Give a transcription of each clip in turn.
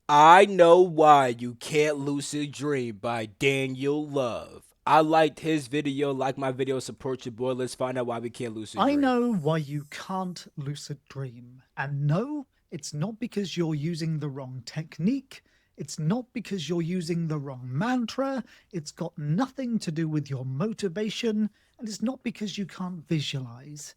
I Know Why You Can't Lucid Dream by Daniel Love. I liked his video, like my video, support your boy. Let's find out why we can't lucid I dream. know why you can't lucid dream. And no, it's not because you're using the wrong technique. It's not because you're using the wrong mantra. It's got nothing to do with your motivation. And it's not because you can't visualize.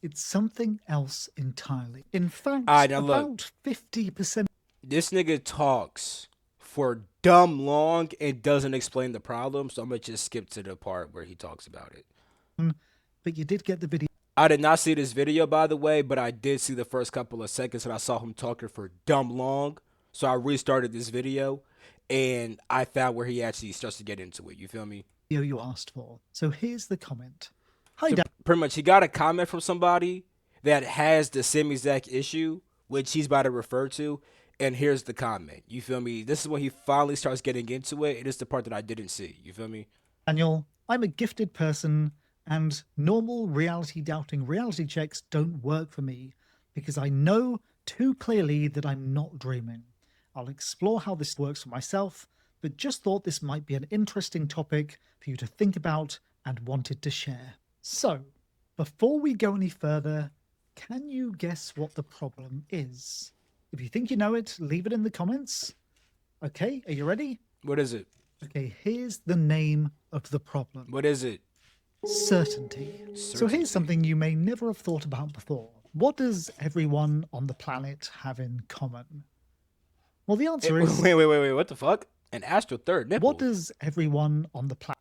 It's something else entirely. In fact, Alright, now look, about 50%. this nigga talks for dumb long and doesn't explain the problem, so I'm gonna just skip to the part where he talks about it. But you did get the video. I did not see this video, by the way, but I did see the first couple of seconds and I saw him talking for dumb long. So I restarted this video and I found where he actually starts to get into it. You feel me? You asked for. So here's the comment. Hi, So pretty much he got a comment from somebody that has the same exact issue, which he's about to refer to. And here's the comment. You feel me? This is when he finally starts getting into it. It is the part that I didn't see. You feel me? Daniel. I'm a gifted person, and normal reality doubting reality checks don't work for me because I know too clearly that I'm not dreaming. I'll explore how this works for myself, but just thought this might be an interesting topic for you to think about and wanted to share. So, before we go any further, can you guess what the problem is? If you think you know it, leave it in the comments. Okay, are you ready? What is it? Okay, here's the name of the problem. What is it? Certainty. So here's something you may never have thought about before. What does everyone on the planet have in common? Well, the answer is Wait. What the fuck? An astral third nipple. what does everyone on the planet?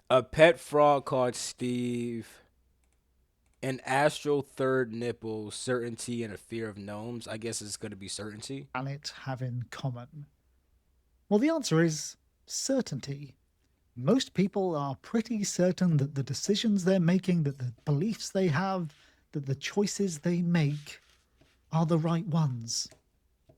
A pet frog called Steve. An astral third nipple. Certainty and a fear of gnomes. I guess it's going to be certainty. Have in common? Well, the answer is certainty. Most people are pretty certain that the decisions they're making, that the beliefs they have, that the choices they make are the right ones.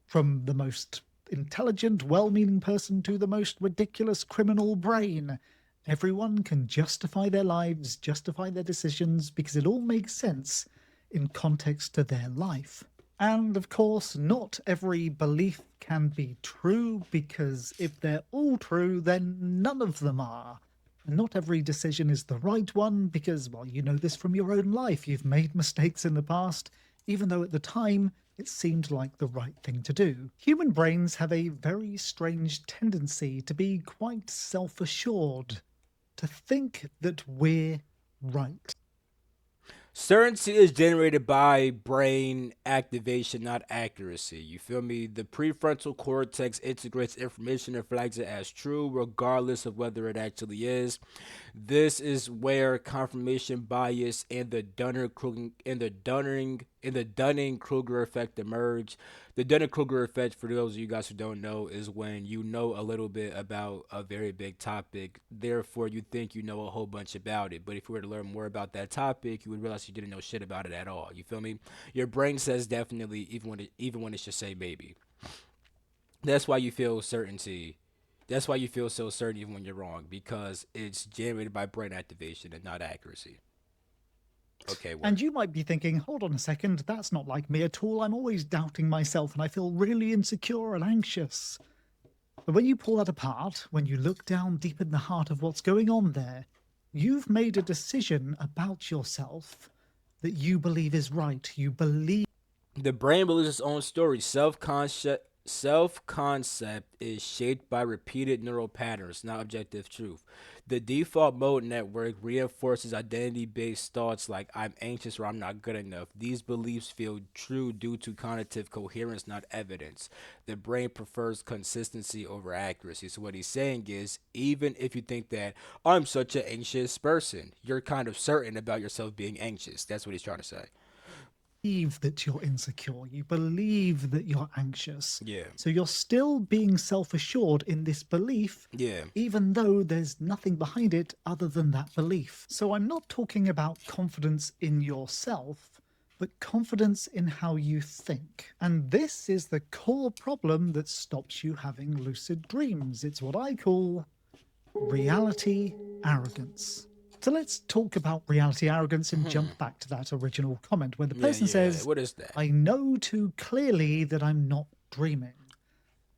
From the most intelligent, well-meaning person to the most ridiculous criminal brain, everyone can justify their lives, justify their decisions, because it all makes sense in context to their life. And of course, not every belief can be true, because if they're all true, then none of them are. And not every decision is the right one, because, well, you know this from your own life. You've made mistakes in the past, even though at the time it seemed like the right thing to do. Human brains have a very strange tendency to be quite self-assured, to think that we're right. Certainty is generated by brain activation, not accuracy. You feel me? The prefrontal cortex integrates information and flags it as true, regardless of whether it actually is. This is where confirmation bias and the Dunning Kruger effect emerge. The Dunning Kruger effect, for those of you guys who don't know, is when you know a little bit about a very big topic, therefore you think you know a whole bunch about it. But if you were to learn more about that topic, you would realize you didn't know shit about it at all. You feel me? Your brain says definitely, even when it should say maybe. That's why you feel certainty. That's why you feel so certain even when you're wrong, because it's generated by brain activation and not accuracy. Okay, And word. you might be thinking, hold on a second, that's not like me at all. I'm always doubting myself and I feel really insecure and anxious. But when you pull that apart, when you look down deep in the heart of what's going on there, you've made a decision about yourself that you believe is right. You believe. The brain believes its own story. Self concept is shaped by repeated neural patterns, not objective truth. The default mode network reinforces identity based thoughts like I'm anxious or I'm not good enough. These beliefs feel true due to cognitive coherence, not evidence. The brain prefers consistency over accuracy. So, what he's saying is even if you think that I'm such an anxious person, you're kind of certain about yourself being anxious. That's what he's trying to say. That you're insecure, you believe that you're anxious. Yeah. So you're still being self-assured in this belief, Yeah. even though there's nothing behind it other than that belief. So I'm not talking about confidence in yourself, but confidence in how you think. And this is the core problem that stops you having lucid dreams. It's what I call reality arrogance. So let's talk about reality arrogance and jump back to that original comment where the person says, What is that? I know too clearly that I'm not dreaming.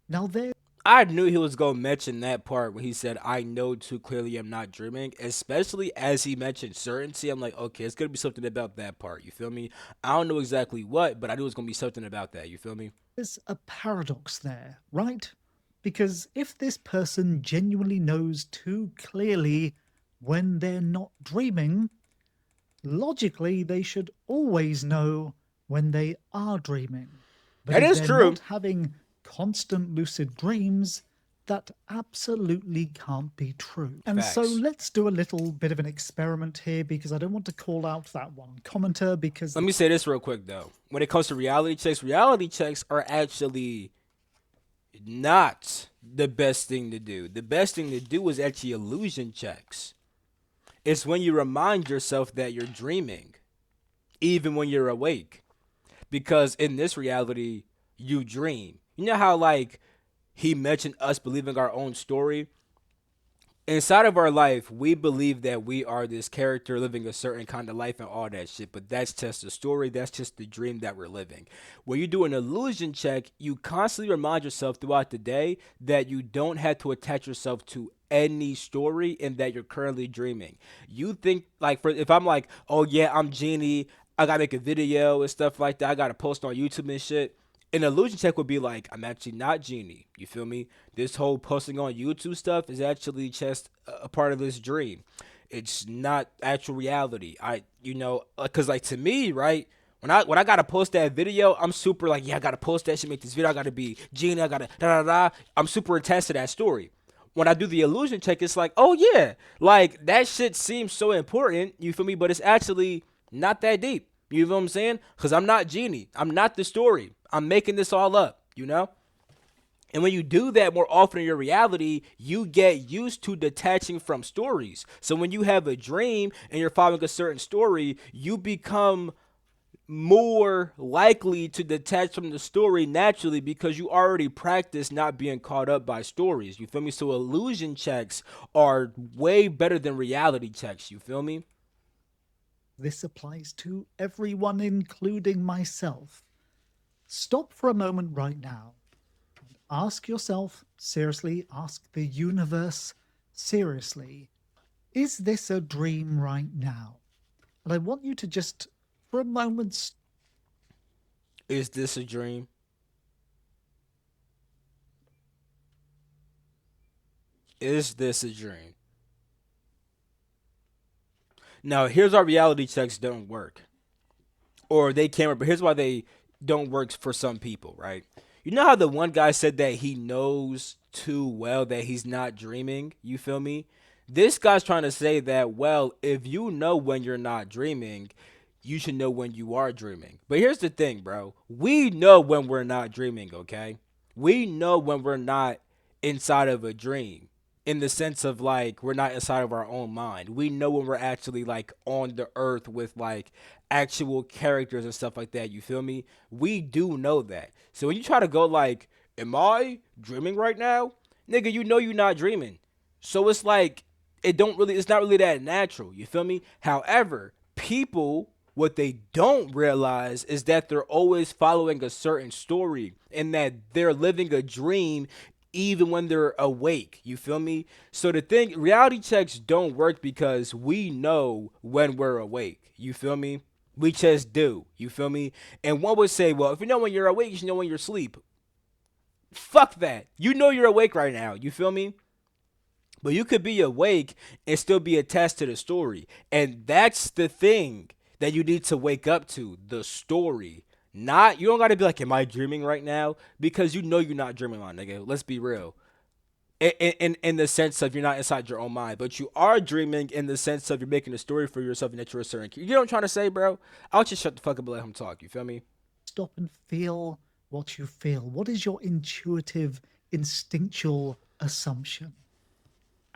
Now, there I knew he was gonna mention that part when he said, "I know too clearly I'm not dreaming," especially as he mentioned certainty. I'm like, okay, it's gonna be something about that part. You feel me? I don't know exactly what, but I knew it was gonna be something about that. You feel me? is a paradox there, right? Because if this person genuinely knows too clearly when they're not dreaming, logically they should always know when they are dreaming. But That if is they're not true. having constant lucid dreams, that absolutely can't be true. And so Facts. let's do a little bit of an experiment here because I don't want to call out that one commenter because Let me say this real quick though. When it comes to reality checks are actually not the best thing to do. The best thing to do is actually illusion checks. It's when you remind yourself that you're dreaming, even when you're awake. Because in this reality, you dream. You know how, like, he mentioned us believing our own story? Inside of our life, we believe that we are this character living a certain kind of life and all that shit, but that's just a story. That's just the dream that we're living. When you do an illusion check, you constantly remind yourself throughout the day that you don't have to attach yourself to any story and that you're currently dreaming. You think, like, for if I'm like, oh yeah, I'm Genie, I gotta make a video and stuff like that, I gotta post on YouTube and shit. An illusion check would be like, I'm actually not Genie. You feel me? This whole posting on YouTube stuff is actually just a part of this dream. It's not actual reality. Cause like to me, right? When I gotta post that video, I'm super like, yeah, I gotta post that shit, make this video. I gotta be Genie. I gotta da da da. I'm super attached to that story. When I do the illusion check, it's like, oh yeah, like that shit seems so important. You feel me? But it's actually not that deep. You feel what I'm saying? Because I'm not Genie. I'm not the story. I'm making this all up, you know? And when you do that more often in your reality, you get used to detaching from stories. So when you have a dream and you're following a certain story, you become more likely to detach from the story naturally because you already practice not being caught up by stories. You feel me? So illusion checks are way better than reality checks. You feel me? this applies to everyone, including myself. Stop for a moment right now. Ask yourself seriously, ask the universe seriously, is this a dream right now? And I want you to just, for a moment, Is this a dream? Is this a dream? Now, here's why reality checks don't work. Or they can work, but here's why they don't work for some people, right? You know how the one guy said that he knows too well that he's not dreaming? You feel me? This guy's trying to say that, well, if you know when you're not dreaming, you should know when you are dreaming. But here's the thing, bro. We know when we're not dreaming, okay? We know when we're not inside of a dream in the sense of like we're not inside of our own mind. We know when we're actually like on the earth with like actual characters and stuff like that. You feel me? We do know that. So when you try to go like, am I dreaming right now? Nigga, you know you're not dreaming. So it's like it's not really that natural. You feel me? However, people what they don't realize is that they're always following a certain story and that they're living a dream even when they're awake. You feel me? So the thing, reality checks don't work because we know when we're awake. You feel me? We just do. You feel me? And one would say, well, if you know when you're awake, you should know when you're asleep. Fuck that. You know you're awake right now. You feel me? But you could be awake and still be attached to the story. And that's the thing that you need to wake up to the story. Not, you don't got to be like, am I dreaming right now? Because you know you're not dreaming, my nigga. Let's be real. In the sense of you're not inside your own mind, but you are dreaming in the sense of you're making a story for yourself and that you're a certain. You know what I'm trying to say, bro? I'll just shut the fuck up and let him talk. You feel me? stop and feel what you feel. What is your intuitive, instinctual assumption?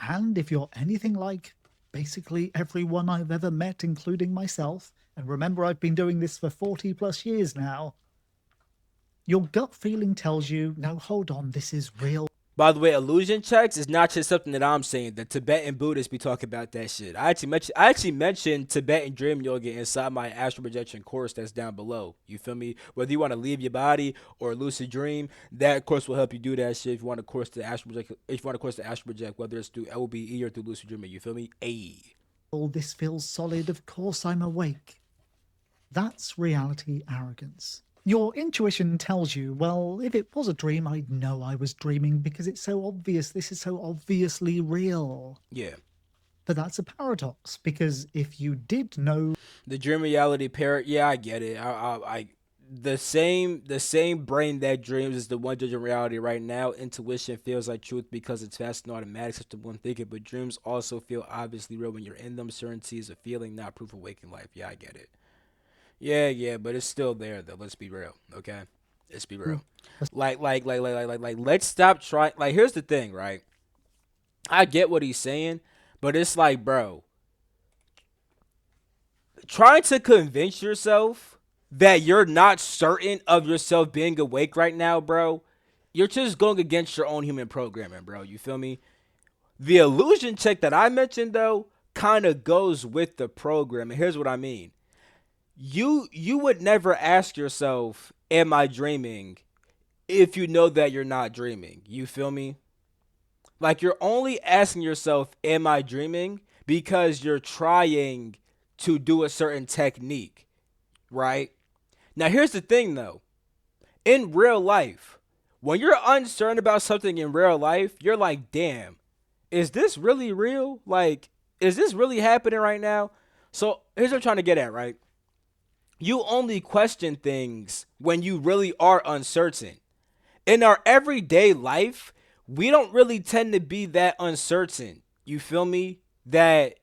And if you're anything like basically everyone I've ever met, including myself, and remember, I've been doing this for 40 plus years now, your gut feeling tells you, no, hold on, this is real. By the way, illusion checks is not just something that I'm saying. The Tibetan Buddhists be talking about that shit. I actually mentioned Tibetan dream yoga inside my astral projection course that's down below. You feel me? Whether you want to leave your body or lucid dream, that course will help you do that shit. If you want to course the astral project, if you want to course the astral project, whether it's through LBE or through lucid dreaming, you feel me? Ayy. All this feels solid. Of course I'm awake. That's reality arrogance. Your intuition tells you, well, if it was a dream, I'd know I was dreaming because it's so obvious. This is so obviously real. Yeah. But that's a paradox because if you did know The dream reality parrot. Yeah, I get it. The same brain that dreams is the one judging reality right now. Intuition feels like truth because it's fast and automatic, such the one thinking. But dreams also feel obviously real when you're in them. Certainty is a feeling, not proof of waking life. Yeah, I get it. Yeah, yeah, but it's still there though. Let's be real, okay? Let's be real. Let's stop trying. Like, here's the thing, right? I get what he's saying, but it's like, bro, trying to convince yourself that you're not certain of yourself being awake right now, bro, you're just going against your own human programming, bro. You feel me? The illusion check that I mentioned, though, kind of goes with the program. And here's what I mean. You would never ask yourself, am I dreaming? If you know that you're not dreaming. You feel me? Like, you're only asking yourself, am I dreaming? Because you're trying to do a certain technique, right? Now, here's the thing though. In real life, when you're uncertain about something in real life, you're like, damn, is this really real? Like, is this really happening right now? So here's what I'm trying to get at, right? You only question things when you really are uncertain. In our everyday life, we don't really tend to be that uncertain. You feel me? That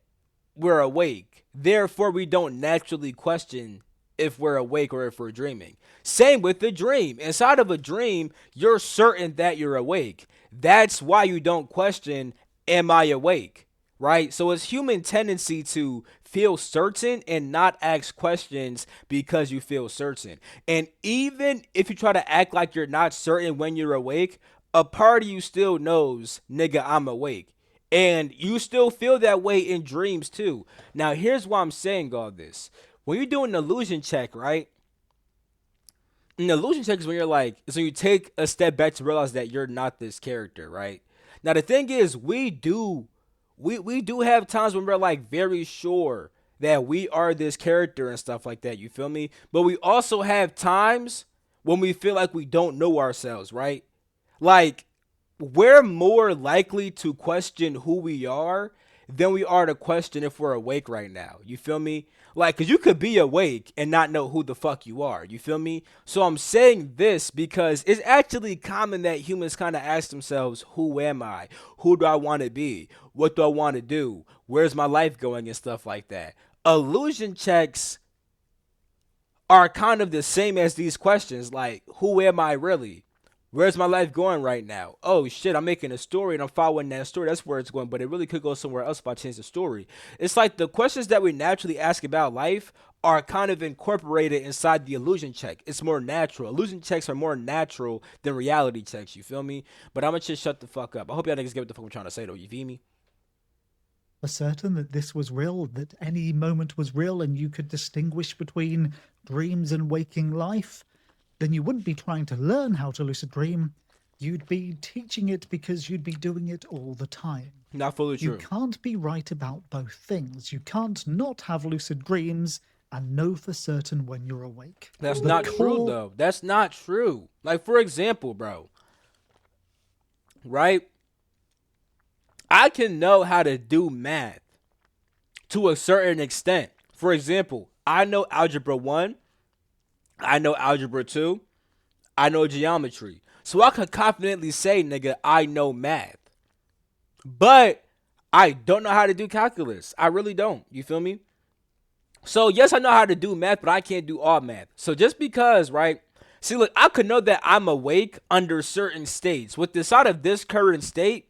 we're awake. Therefore, we don't naturally question if we're awake or if we're dreaming. Same with the dream. Inside of a dream, you're certain that you're awake. That's why you don't question, am I awake? Right? So it's human tendency to feel certain and not ask questions because you feel certain. And even if you try to act like you're not certain when you're awake, a part of you still knows, nigga, I'm awake. And you still feel that way in dreams too. Now, here's why I'm saying all this. When you're doing an illusion check, right? An illusion check is when you're like, so you take a step back to realize that you're not this character, right? Now, the thing is, we do have times when we're like very sure that we are this character and stuff like that. You feel me? But we also have times when we feel like we don't know ourselves, right? Like, we're more likely to question who we are than we are to question if we're awake right now. You feel me? Like, cause you could be awake and not know who the fuck you are. You feel me? So I'm saying this because it's actually common that humans kind of ask themselves, who am I? Who do I want to be? What do I want to do? Where's my life going and stuff like that. Illusion checks are kind of the same as these questions, like, who am I really? Where's my life going right now? Oh shit, I'm making a story and I'm following that story. That's where it's going, but it really could go somewhere else if I change the story. It's like the questions that we naturally ask about life are kind of incorporated inside the illusion check. It's more natural. Illusion checks are more natural than reality checks, you feel me? But I'm gonna just shut the fuck up. I hope y'all niggas get what the fuck I'm trying to say though, you feel me? for certain that this was real, that any moment was real, and you could distinguish between dreams and waking life, then you wouldn't be trying to learn how to lucid dream. You'd be teaching it because you'd be doing it all the time. Not fully You true. can't be right about both things. You can't not have lucid dreams and know for certain when you're awake. That's The not true core though. That's not true. Like, for example, bro, right? I can know how to do math to a certain extent. For example, I know algebra 1, I know algebra 2, I know geometry. So I can confidently say, nigga, I know math. But I don't know how to do calculus. I really don't. You feel me? So yes, I know how to do math, but I can't do all math. So just because, right? See, look, I could know that I'm awake under certain states. With the side of this current state,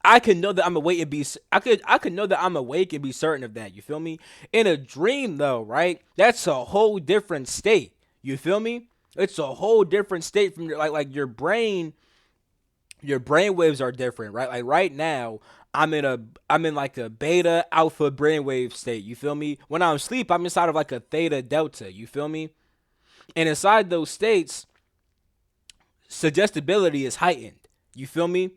I can know that I'm awake and be I could know that I'm awake and be certain of that. You feel me? In a dream though, right? That's a whole different state. You feel me? It's a whole different state from like your brain Your brain waves are different, right? Like right now, I'm in like a beta alpha brainwave state. You feel me? When I'm asleep, I'm inside of like a theta delta. You feel me? And inside those states, suggestibility is heightened. You feel me?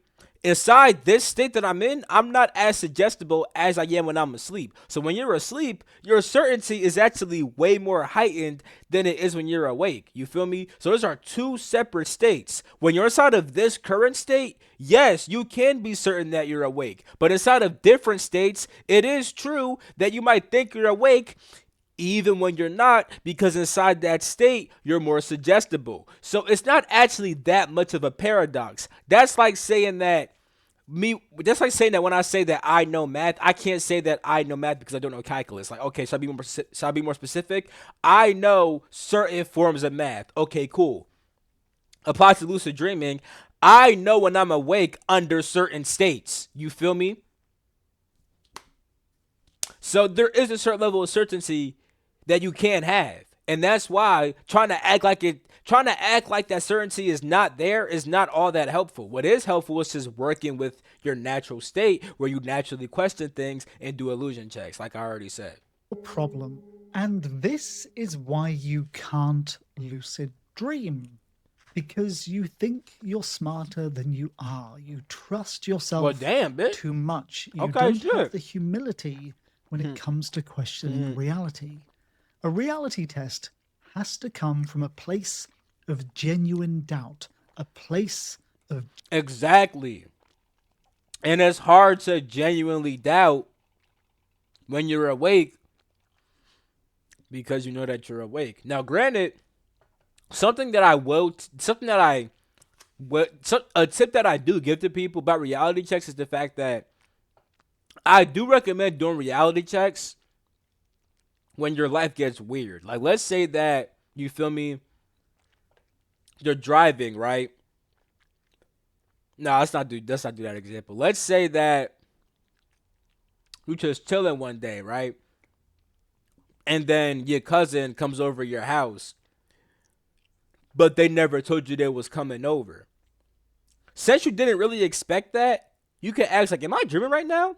Inside this state that I'm in, I'm not as suggestible as I am when I'm asleep. So when you're asleep, your certainty is actually way more heightened than it is when you're awake. You feel me? So those are two separate states. When you're inside of this current state, yes, you can be certain that you're awake. But inside of different states, it is true that you might think you're awake even when you're not, because inside that state you're more suggestible. So it's not actually that much of a paradox. That's like saying that when I say that I know math, I can't say that I know math because I don't know calculus. Like, okay, should I be more specific? I know certain forms of math. Okay, cool. Apply to lucid dreaming. I know when I'm awake under certain states. You feel me? So there is a certain level of certainty that you can't have. And that's why trying to act like that certainty is not there is not all that helpful. What is helpful is just working with your natural state where you naturally question things and do illusion checks, like I already said. Problem. And this is why you can't lucid dream. Because you think you're smarter than you are. You trust Well, yourself damn, bitch. too much. You Okay, don't have shit. the humility when it comes to questioning reality. A reality test has to come from a place of genuine doubt, a place of Exactly. And it's hard to genuinely doubt when you're awake because you know that you're awake. Now, granted, something that I a tip that I do give to people about reality checks is the fact that I do recommend doing reality checks when your life gets weird. Like, let's say that you feel me, you're driving, right? No, let's not do that example. Let's say that you just chilling one day, right? And then your cousin comes over your house, but they never told you they was coming over. Since you didn't really expect that, you can ask like, "Am I dreaming right now?"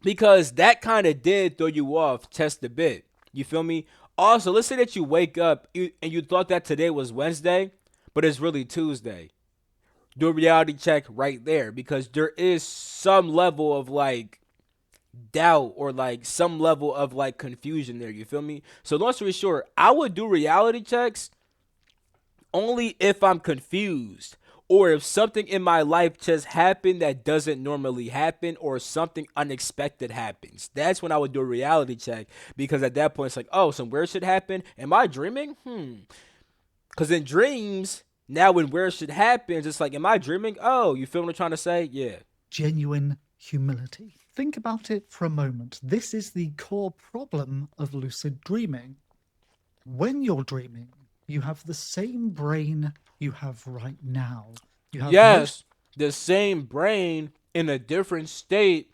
Because that kind of did throw you off just a bit. You feel me? Also, let's say that you wake up and you thought that today was Wednesday, but it's really Tuesday. Do a reality check right there because there is some level of like doubt or like some level of like confusion there. You feel me? So long story short, I would do reality checks only if I'm confused or if something in my life just happened that doesn't normally happen or something unexpected happens. That's when I would do a reality check because at that point it's like, oh, some weird shit happened. Am I dreaming? Because in dreams, now when weird shit happens, it's like, am I dreaming? Oh, you feel what I'm trying to say? Yeah. genuine humility. Think about it for a moment. This is the core problem of lucid dreaming. When you're dreaming, you have the same brain you have right now. You have most Yes, the same brain in a different state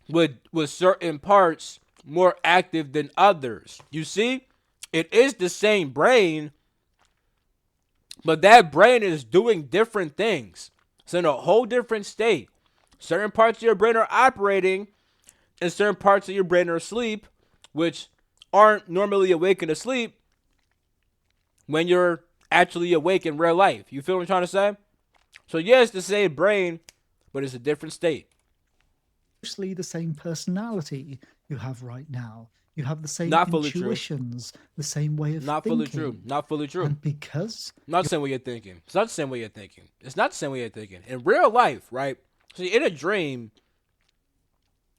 with certain parts more active than others. You see, it is the same brain, but that brain is doing different things. It's in a whole different state. Certain parts of your brain are operating, and certain parts of your brain are asleep, which aren't normally awake and asleep when you're actually awake in real life. You feel what I'm trying to say? So, yeah, it's the same brain, but it's a different state. mostly the same personality you have right now. You have the same Not fully true. intuitions, the same way of Not fully true. thinking. Not fully true. And because Not the same way you're thinking. It's not the same way you're thinking. It's not the same way you're thinking. In real life, right? See, in a dream,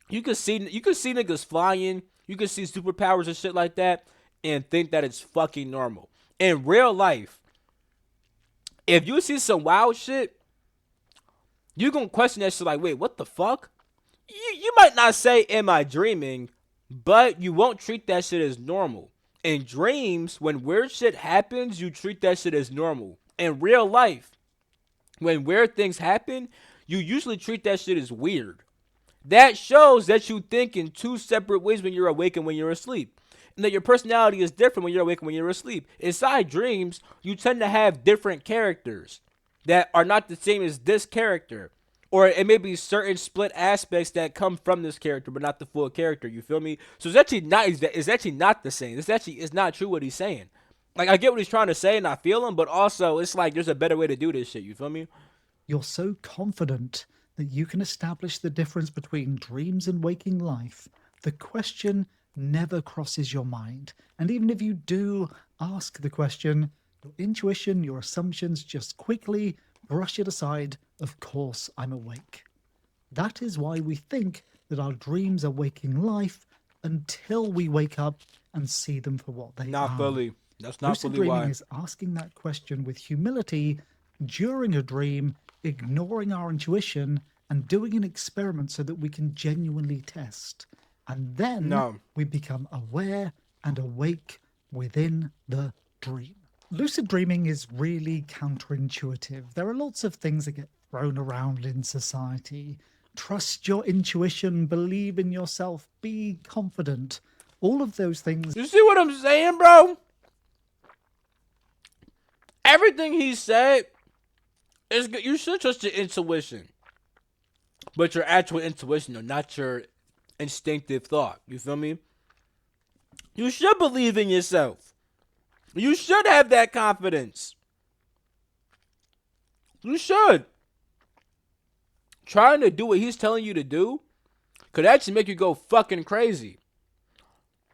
you can see niggas flying, you can see superpowers and shit like that, and think that it's fucking normal. In real life, if you see some wild shit, you gonna question that shit like, wait, what the fuck? You might not say, am I dreaming? But you won't treat that shit as normal. In dreams, when weird shit happens, you treat that shit as normal. In real life, when weird things happen, you usually treat that shit as weird. That shows that you think in two separate ways when you're awake and when you're asleep. And that your personality is different when you're awake and when you're asleep. Inside dreams, you tend to have different characters. that are not the same as this character. Or it may be certain split aspects that come from this character, but not the full character. You feel me? So it's actually not the same. It's not true what he's saying. Like I get what he's trying to say and I feel him, but also it's like there's a better way to do this shit. You feel me? You're so confident that you can establish the difference between dreams and waking life. The question never crosses your mind. And even if you do ask the question, your intuition, your assumptions just quickly brush it aside. Of course, I'm awake. That is why we think that our dreams are waking life until we wake up and see them for what they Not are. fully. That's not Lucid fully dreaming why. is asking that question with humility during a dream, ignoring our intuition, and doing an experiment so that we can genuinely test. And then No. we become aware and awake within the dream. Lucid dreaming is really counterintuitive. There are lots of things that get thrown around in society. Trust your intuition, believe in yourself, be confident. All of those things. You see what I'm saying, bro? Everything he said is good. You should trust your intuition, but your actual intuition, though, not your instinctive thought. You feel me? You should believe in yourself. You should have that confidence. You should. Trying to do what he's telling you to do could actually make you go fucking crazy.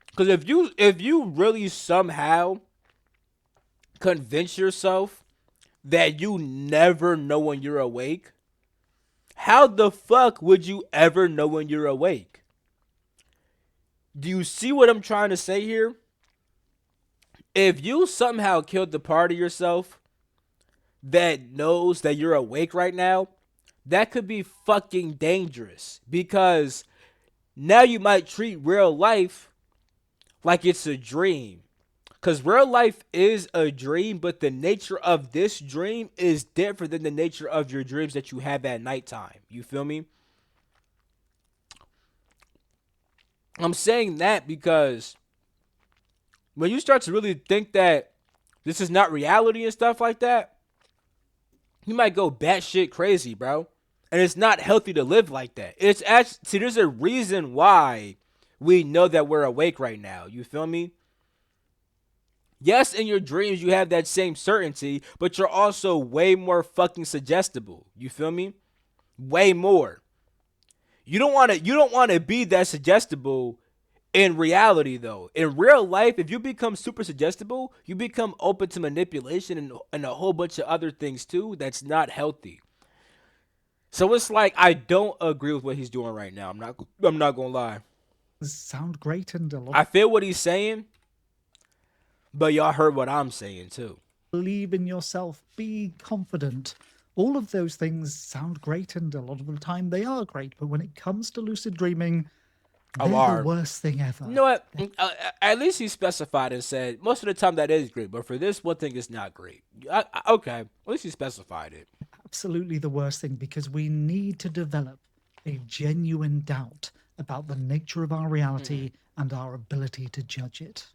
Because if you really somehow convince yourself that you never know when you're awake, how the fuck would you ever know when you're awake? Do you see what I'm trying to say here? If you somehow killed the part of yourself that knows that you're awake right now, that could be fucking dangerous because now you might treat real life like it's a dream. Because real life is a dream, but the nature of this dream is different than the nature of your dreams that you have at nighttime. You feel me? I'm saying that because when you start to really think that this is not reality and stuff like that, you might go batshit crazy, bro. And it's not healthy to live like that. It's actually, see, there's a reason why we know that we're awake right now. You feel me? Yes, in your dreams you have that same certainty, but you're also way more fucking suggestible. You feel me? Way more. You don't want to be that suggestible in reality though. In real life, if you become super suggestible, you become open to manipulation and a whole bunch of other things too that's not healthy. So it's like I don't agree with what he's doing right now. I'm not going to lie. Sound great and a lot I of feel what he's saying, but y'all heard what I'm saying too. believe in yourself, be confident. All of those things sound great and a lot of the time they are great, but when it comes to lucid dreaming, they're the worst thing ever. You know what? At least he specified and said most of the time that is great, but for this one thing, it's not great. Okay, at least he specified it. Absolutely the worst thing because we need to develop a genuine doubt about the nature of our reality and our ability to judge it.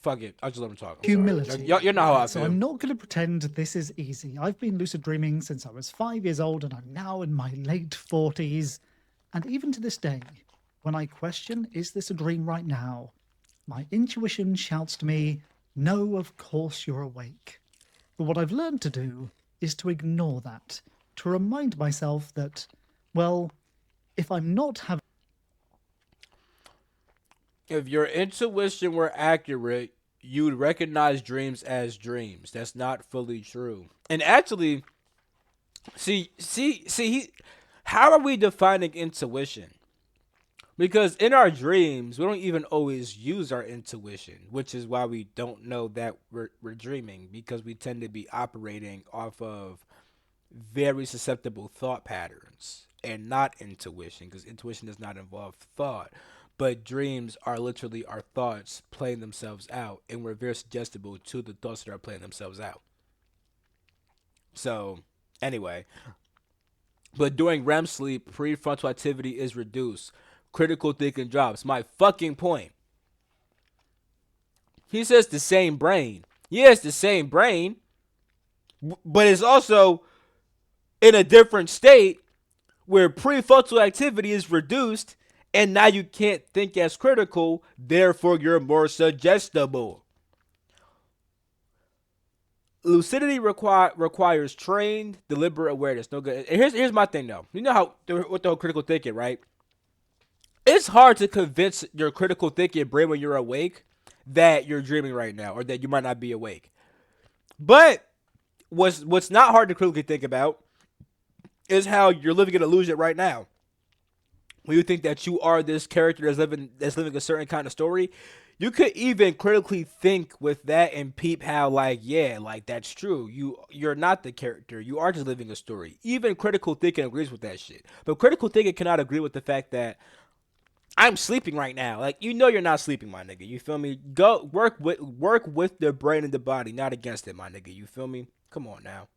Fuck it, I just let him talk. I'm Humility. sorry. You know how I So feel. I'm not going to pretend this is easy. I've been lucid dreaming since I was 5 years old and I'm now in my late 40s. And even to this day, when I question, is this a dream right now? My intuition shouts to me, no, of course you're awake. But what I've learned to do is to ignore that, to remind myself that, well, if I'm not having If your intuition were accurate, you'd recognize dreams as dreams. That's not fully true. And actually, how are we defining intuition? Because in our dreams, we don't even always use our intuition, which is why we don't know that we're dreaming, because we tend to be operating off of very susceptible thought patterns and not intuition, because intuition does not involve thought. But dreams are literally our thoughts playing themselves out, and we're very suggestible to the thoughts that are playing themselves out. So, anyway, but during REM sleep, prefrontal activity is reduced. Critical thinking drops. My fucking point. He says the same brain. Yeah, it's the same brain, But it's also in a different state where prefrontal activity is reduced, and now you can't think as critical, therefore you're more suggestible. Lucidity requires trained, deliberate awareness. No good. Here's my thing though. You know how with the whole critical thinking, right? It's hard to convince your critical thinking brain when you're awake that you're dreaming right now or that you might not be awake. But what's not hard to critically think about is how you're living an illusion right now. When you think that you are this character that's living a certain kind of story, you could even critically think with that and peep how like yeah, like that's true. You're not the character. You are just living a story. Even critical thinking agrees with that shit. But critical thinking cannot agree with the fact that I'm sleeping right now. Like you're not sleeping, my nigga. You feel me? Go work with the brain and the body, not against it, my nigga. You feel me? Come on now.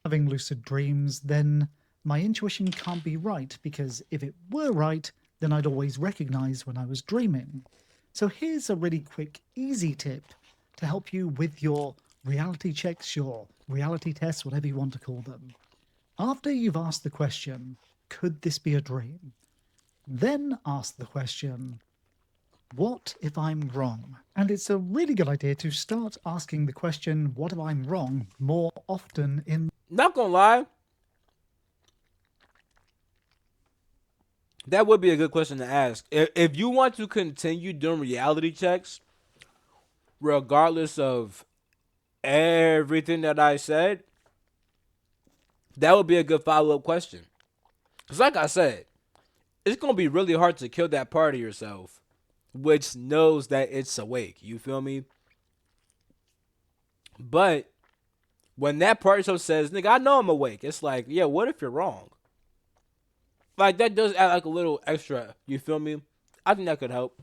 Having lucid dreams, then my intuition can't be right, because if it were right, then I'd always recognize when I was dreaming. So here's a really quick, easy tip to help you with your reality checks, your reality tests, whatever you want to call them. After you've asked the question, could this be a dream? Then ask the question, what if I'm wrong? And it's a really good idea to start asking the question, what if I'm wrong, more often in Not gonna lie, that would be a good question to ask. If you want to continue doing reality checks, regardless of everything that I said, that would be a good follow up question. Because, like I said, it's going to be really hard to kill that part of yourself which knows that it's awake. You feel me? But when that part of yourself says, nigga, I know I'm awake, it's like, yeah, what if you're wrong? Like, that does add like a little extra. You feel me? I think that could help.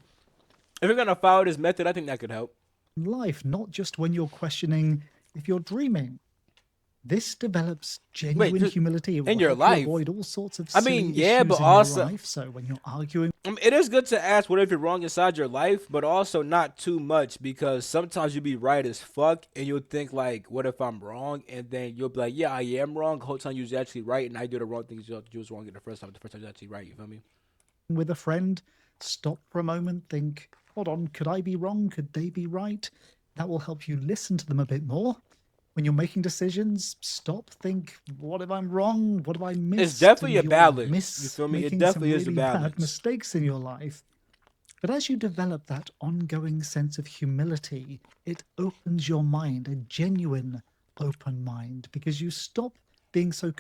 If you're going to follow this method, I think that could help. life, not just when you're questioning if you're dreaming. This develops Wait, genuine just humility. It in will your help you life. avoid all sorts of I mean, silly yeah, but issues in your also life. So when you're arguing it is good to ask what if you're wrong inside your life, but also not too much because sometimes you'll be right as fuck and you'll think like, what if I'm wrong? And then you'll be like, yeah, I am wrong. The whole time you was actually right, and I do the wrong things. You was wrong the first time. The first time you was actually right. You feel me? with a friend, stop for a moment, think, hold on, could I be wrong? Could they be right? That will help you listen to them a bit more. When you're making decisions, stop, think, what if I'm wrong? What have I It's missed? definitely And a you'll balance. You miss feel me? It making some definitely is a really bad balance. mistakes in your life. But as you develop that ongoing sense of humility, it opens your mind, a genuine open mind, because you stop being so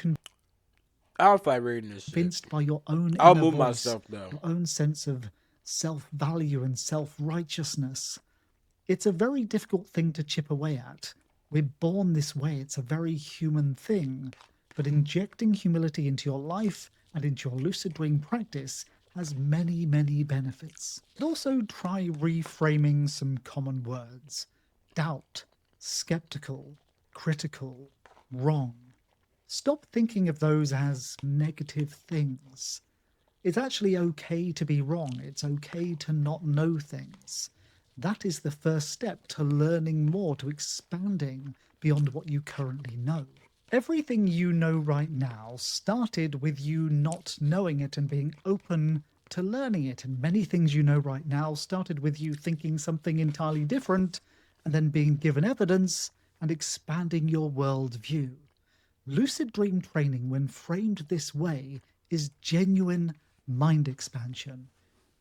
I'll fight reading this shit. convinced by your own I'll inner move voice, myself though. your own sense of self value and self righteousness. It's a very difficult thing to chip away at. We're born this way, it's a very human thing. But injecting humility into your life and into your lucid dream practice has many, many benefits. But also try reframing some common words: doubt, skeptical, critical, wrong. Stop thinking of those as negative things. It's actually okay to be wrong. It's okay to not know things. That is the first step to learning more, to expanding beyond what you currently know. Everything you know right now started with you not knowing it and being open to learning it. And many things you know right now started with you thinking something entirely different and then being given evidence and expanding your worldview. Lucid dream training, when framed this way, is genuine mind expansion.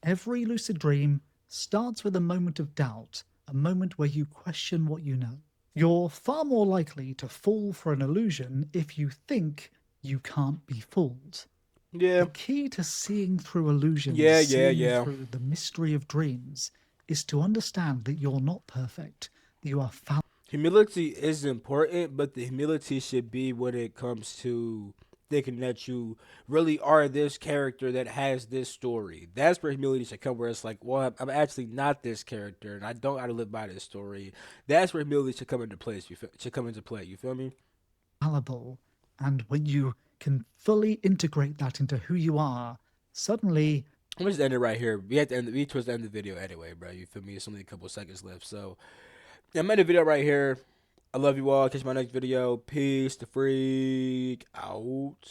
Every lucid dream starts with a moment of doubt, a moment where you question what you know. You're far more likely to fall for an illusion if you think you can't be fooled. Yeah, The key to seeing through illusions, yeah, yeah, seeing yeah. through the mystery of dreams, is to understand that you're not perfect, that you are Humility is important, but the humility should be when it comes to thinking that you really are this character that has this story. That's where humility should come, where it's like, well, I'm actually not this character, and I don't got to live by this story. That's where humility should come into place. Should come into play. You feel me? fallible. And when you can fully integrate that into who you are, suddenly I'm just end it right here. We have to end. We towards the end of the video anyway, bro. You feel me? It's only a couple seconds left, so yeah, I'm ending the video right here. I love you all. Catch my next video. Peace. The freak out.